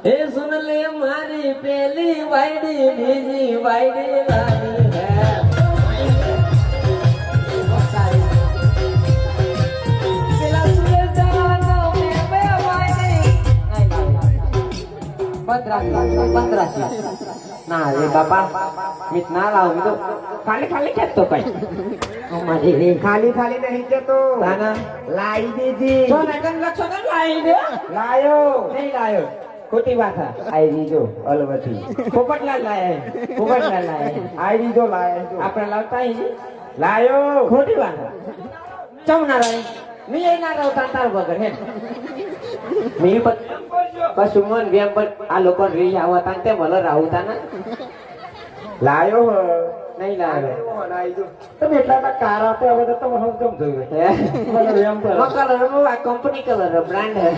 એ સુન લે મારી પેલી વાયડી બીજી વાયડી લાવી હે પેલા સુને જવાનો મે બે વાયડી પંદરાશી ના રે બાપા મિત ના લાવ મી તો ખાલી ખાલી ખેતો કઈ અમારી ખાલી ખાલી નહીં જતો તાના લાઈ દીધી તો નગન લક્ષો ને લાઈ દે લાયો નહીં લાયો ખોટી વાત હે આઈ દીધો અલવથી પોપટલાલ લાયા આઈ દીધો લાયો આપણે લાવતા હી લાયો ખોટી વાત ચમ ના રહે મી ના રહો તાર વગર હે મી પશુ મન વેમ પર આ લોકો રી આવતા તે ભલે રાવતા ના લાયો નહીં લાયો તમે એટલા કાર આપે હવે તો તમે સમજમ જોયું હે મને એમ કરો કલર આ કંપની કલર બ્રાન્ડ હે